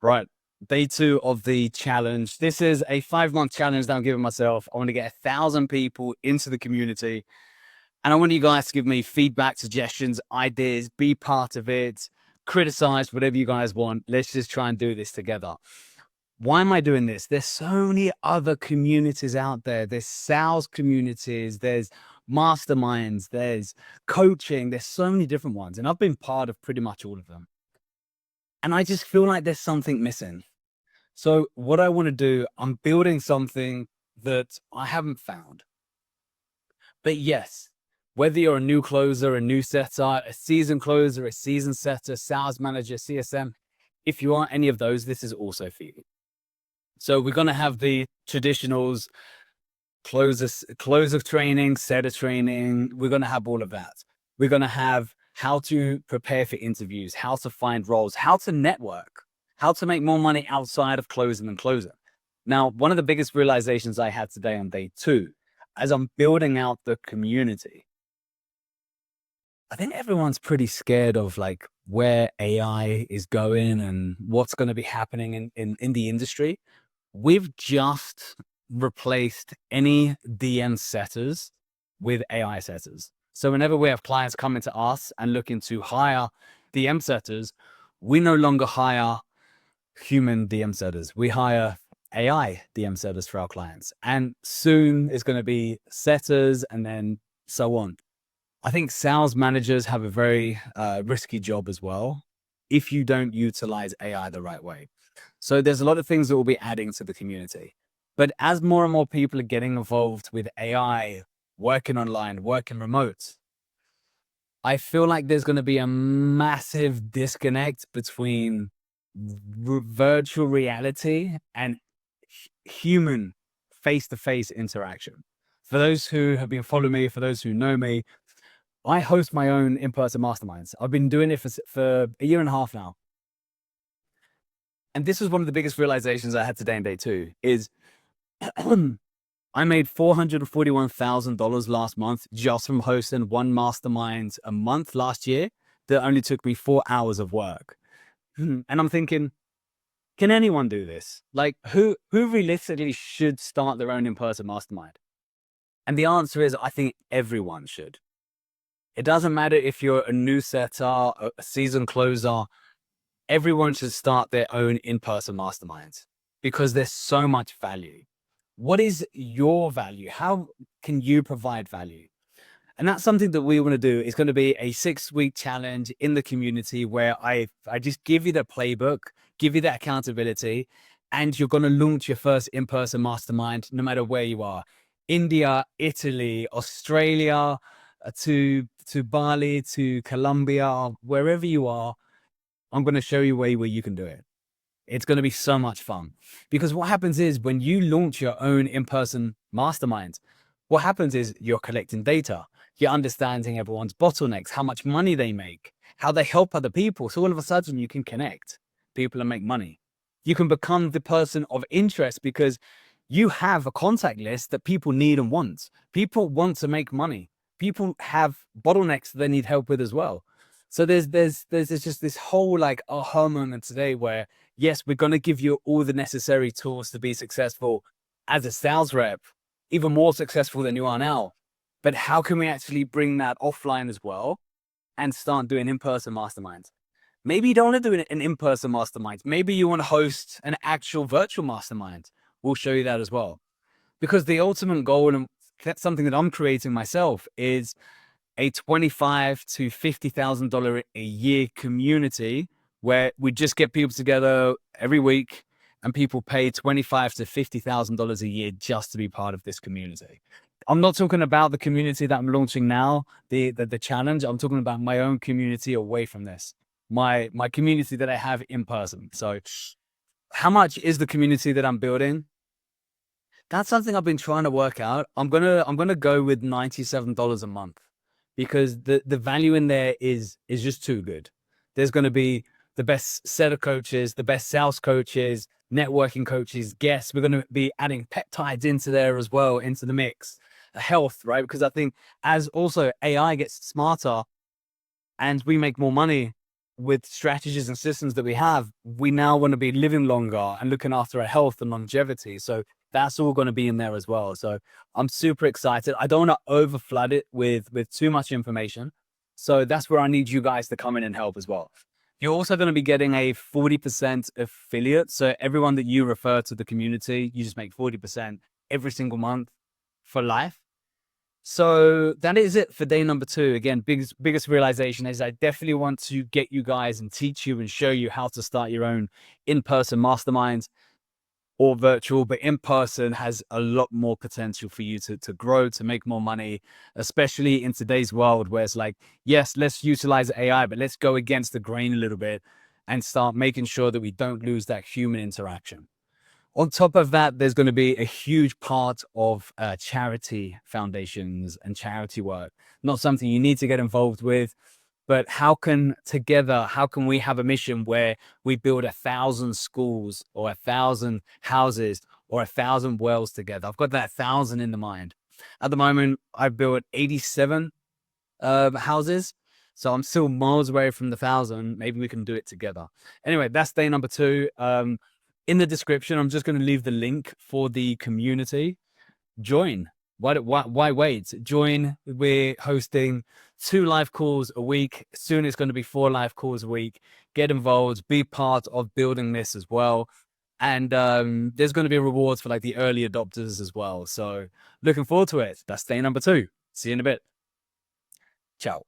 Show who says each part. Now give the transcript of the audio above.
Speaker 1: Right. Day 2 of the challenge. This is a 5-month challenge that I'm giving myself. I want to get 1,000 people into the community. And I want you guys to give me feedback, suggestions, ideas, be part of it, criticize whatever you guys want. Let's just try and do this together. Why am I doing this? There's so many other communities out there. There's sales communities, there's masterminds, there's coaching, there's so many different ones. And I've been part of pretty much all of them. And I just feel like there's something missing. So what I want to do, I'm building something that I haven't found. But yes, whether you're a new closer, a new setter, a season closer, a season setter, sales manager, CSM, if you are any of those, this is also for you. So we're going to have the traditionals, closer training, setter training. We're going to have all of that. We're going to have how to prepare for interviews, how to find roles, how to network, how to make more money outside of closing and closing. Now, one of the biggest realizations I had today on day 2, as I'm building out the community, I think everyone's pretty scared of like where AI is going and what's going to be happening in the industry. We've just replaced any DM setters with AI setters. So whenever we have clients coming to us and looking to hire DM setters, we no longer hire human DM setters. We hire AI DM setters for our clients. And soon it's going to be setters and then so on. I think sales managers have a very risky job as well if you don't utilize AI the right way. So there's a lot of things that we'll be adding to the community. But as more and more people are getting involved with AI, working online, working remote, I feel like there's going to be a massive disconnect between virtual reality and human face-to-face interaction. For those who have been following me, for those who know me, I host my own in-person masterminds. I've been doing it for a year and a half now. And this was one of the biggest realizations I had today in day 2 is I made $441,000 last month just from hosting one mastermind a month last year that only took me 4 hours of work. And I'm thinking, can anyone do this? Like who realistically should start their own in-person mastermind? And the answer is, I think everyone should. It doesn't matter if you're a new setter, a season closer, everyone should start their own in-person masterminds because there's so much value. What is your value? How can you provide value? And that's something that we want to do. It's going to be a 6-week challenge in the community where I just give you the playbook, give you that accountability, and you're going to launch your first in-person mastermind no matter where you are. India, Italy, Australia, to Bali, to Colombia, wherever you are, I'm going to show you a way where you can do it. It's going to be so much fun because what happens is when you launch your own in-person mastermind, what happens is you're collecting data. You're understanding everyone's bottlenecks, how much money they make, how they help other people. So all of a sudden you can connect people and make money. You can become the person of interest because you have a contact list that people need and want. People want to make money. People have bottlenecks that they need help with as well. So there's just this whole like aha moment today where, yes, we're going to give you all the necessary tools to be successful as a sales rep, even more successful than you are now. But how can we actually bring that offline as well and start doing in-person masterminds? Maybe you don't want to do an in-person mastermind. Maybe you want to host an actual virtual mastermind. We'll show you that as well. Because the ultimate goal, and that's something that I'm creating myself, is a $25,000 to $50,000 a year community where we just get people together every week and people pay $25,000 to $50,000 a year just to be part of this community. I'm not talking about the community that I'm launching now, the challenge. I'm talking about my own community away from this, my community that I have in person. So how much is the community that I'm building? That's something I've been trying to work out. I'm gonna go with $97 a month because the value in there is just too good. There's going to be the best set of coaches, the best sales coaches, networking coaches, guests. We're going to be adding peptides into there as well, into the mix. Health, right? Because I think as also AI gets smarter and we make more money, with strategies and systems that we have, we now want to be living longer and looking after our health and longevity. So that's all going to be in there as well. So I'm super excited. I don't want to over flood it with too much information. So that's where I need you guys to come in and help as well. You're also going to be getting a 40% affiliate. So everyone that you refer to the community, you just make 40% every single month for life. So that is it for day number 2. Again, biggest realization is I definitely want to get you guys and teach you and show you how to start your own in-person masterminds or virtual, but in person has a lot more potential for you to grow, to make more money, especially in today's world where it's like, yes, let's utilize AI, but let's go against the grain a little bit and start making sure that we don't lose that human interaction. On top of that, there's going to be a huge part of charity foundations and charity work. Not something you need to get involved with, but how can we have a mission where we build 1,000 schools or 1,000 houses or 1,000 wells together? I've got that 1,000 in the mind. At the moment, I've built 87 houses. So I'm still miles away from the 1,000. Maybe we can do it together. Anyway, that's day number 2. In the description, I'm just going to leave the link for the community. Join. Why wait? Join. We're hosting 2 live calls a week. Soon it's going to be 4 live calls a week. Get involved. Be part of building this as well. And there's going to be rewards for like the early adopters as well. So looking forward to it. That's day number 2. See you in a bit. Ciao.